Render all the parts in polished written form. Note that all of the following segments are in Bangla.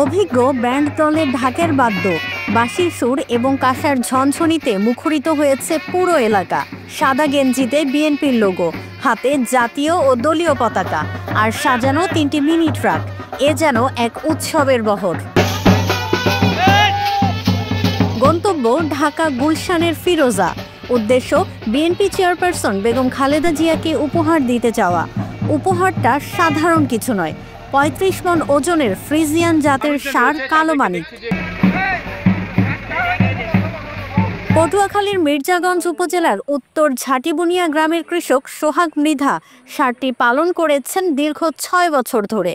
অভিজ্ঞ ব্যান্ড দলের ঢাকের বাদ্য, বাঁশির সুর এবং কাঁসার ঝনঝনিতে মুখরিত হয়েছে পুরো এলাকা। সাদা গেঞ্জিতে বিএনপির লোগো, হাতে জাতীয় ও দলীয় পতাকা, আর সাজানো 3টি মিনি ট্রাক। এ যেন এক উৎসবের বহর। গন্তব্য ঢাকা গুলশানের ফিরোজা। উদ্দেশ্য বিএনপি চেয়ারপারসন বেগম খালেদা জিয়াকে উপহার দিতে চাওয়া। উপহারটা সাধারণ কিছু নয়, 35 মণ ওজনের ফ্রিজিয়ান জাতের ষাঁড় কালো মানিক। পটুয়াখালীর মির্জাগঞ্জ উপজেলার উত্তর ঝাটিবুনিয়া গ্রামের কৃষক সোহাগ মৃধা ষাঁড়টি পালন করেছেন দীর্ঘ 6 বছর ধরে।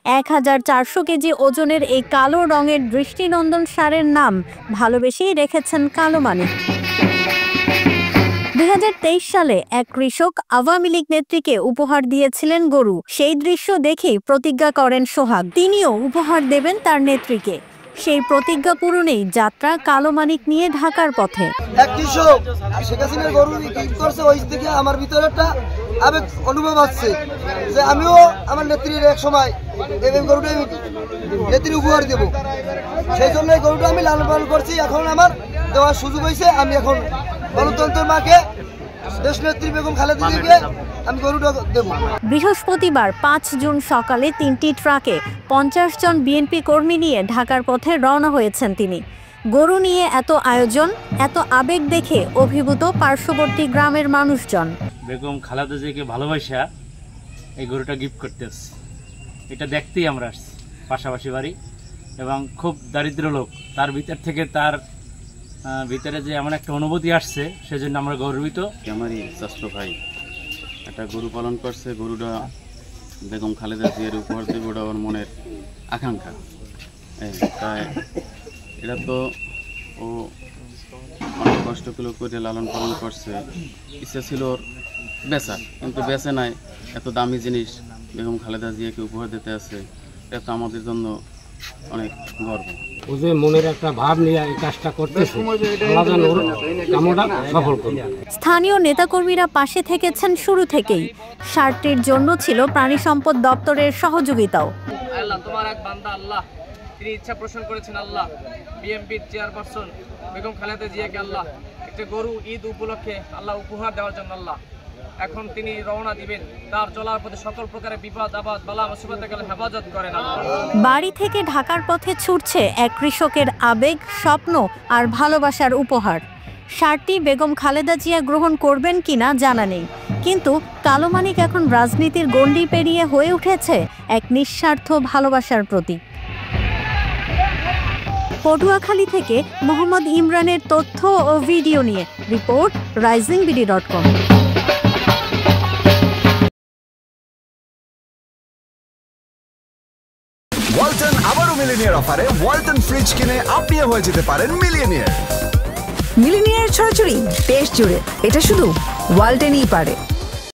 1400 কেজি ওজনের এই কালো রঙের দৃষ্টিনন্দন ষাঁড়ের নাম ভালোবেসেই রেখেছেন কালো মানিক। 2023 সালে এক কৃষক আওয়ামী লীগ নেত্রীকে উপহার দিয়েছিলেন গরু। সেই দৃশ্য দেখেই প্রতিজ্ঞা করেন সোহাগ, তিনিও উপহার দেবেন তার নেত্রীকে। সেই প্রতিজ্ঞা পূরণেই যাত্রা কালো মানিক নিয়ে ঢাকার পথে। এক কৃষক শেখ হাসিনার গরু বিক্রি করছে, ওই থেকে আমার ভিতরে একটা আবেগ অনুভব আসছে যে আমিও আমার নেত্রীর এক সময় এই গরুটা নেত্রী উপহার দেব। সেই জন্য এই গরুটা আমি লালন পালন করছি। এখন আমার দেওয়ার সুযোগ হয়েছে, আমি এখন গণতন্ত্রের মাকে দেশনেত্রী বেগম খালেদা জিয়াকে আমি গরুটা দেব। বৃহস্পতিবার 5 জুন সকালে 3টি ট্রাকে 50 জন বিএনপি কর্মী নিয়ে ঢাকার পথে রওনা হয়েছেন তিনি। গরু নিয়ে এত আয়োজন, এত আবেগ দেখে অভিভূত পার্শ্ববর্তী গ্রামের মানুষজন। বেগম খালেদা জিয়াকে ভালোবাসা এই গরুটা গিফট করতে আসছি। এটা দেখতেই আমরা আসছি, পাশাপাশি বাড়ি এবং খুব দারিদ্র লোক, তার ভিতর থেকে তার ভিতরে যে এমন একটা অনুভূতি আসছে, সেজন্য আমরা গর্বিত। আমারই চাচতো ভাই একটা গরু পালন করছে, গরুটা বেগম খালেদা জিয়ার উপহার দেবে, ওটা ওর মনের আকাঙ্ক্ষা। তাই এটা তো ও অনেক কষ্ট করে লালন পালন করছে। ইচ্ছা ছিল ওর বেচা, কিন্তু বেচে নাই। এত দামি জিনিস বেগম খালেদা জিয়াকে উপহার দিতে আছে, এটা তো আমাদের জন্য অনেক গর্ব। ও যে মনের একটা ভাব নিয়ে এই কাজটা করতেছে, আমরা সফল করব। স্থানীয় নেতাকর্মীরা পাশে থেকেছেন শুরু থেকেই। ষাঁড়টির জন্য ছিল প্রাণী সম্পদ দপ্তরের সহযোগিতাও। আল্লাহ তোমার এক বান্দা, আল্লাহ তিনি ইচ্ছা পোষণ করেছেন, আল্লাহ বিএনপির চেয়ারপারসন বেগম খালেদা জিয়াকে আল্লাহ একটা গরু ঈদ উপলক্ষে আল্লাহ উপহার দেওয়ার জন্য আল্লাহ এখন তিনি রওনা দিবেন। তার চলার পথে সকল প্রকারের বিপদ আপদ বালা মুসিবত থেকে হেফাজত করেন। বাড়ি থেকে ঢাকার পথে ছুটছে এক কৃষকের আবেগ, স্বপ্ন আর ভালোবাসার উপহার। ষাঁড়টি বেগম খালেদা জিয়া গ্রহণ করবেন কিনা জানা নেই, কিন্তু কালো মানিক এখন রাজনীতির গণ্ডি পেরিয়ে হয়ে উঠেছে এক নিঃস্বার্থ ভালোবাসার প্রতীক। পটুয়াখালী থেকে মোহাম্মদ ইমরানের তথ্য ও ভিডিও নিয়ে রিপোর্ট risingBD.com। ওয়ালটন আবারও মিলিনিয়ার অফারে ওয়ালটন ফ্রিজ কিনে আপনিও হয়ে যেতে পারেন মিলিয়নিয়ার। মিলিনিয়ার ছড়াছড়ি দেশ জুড়ে, এটা শুধু ওয়ালটনই পারে।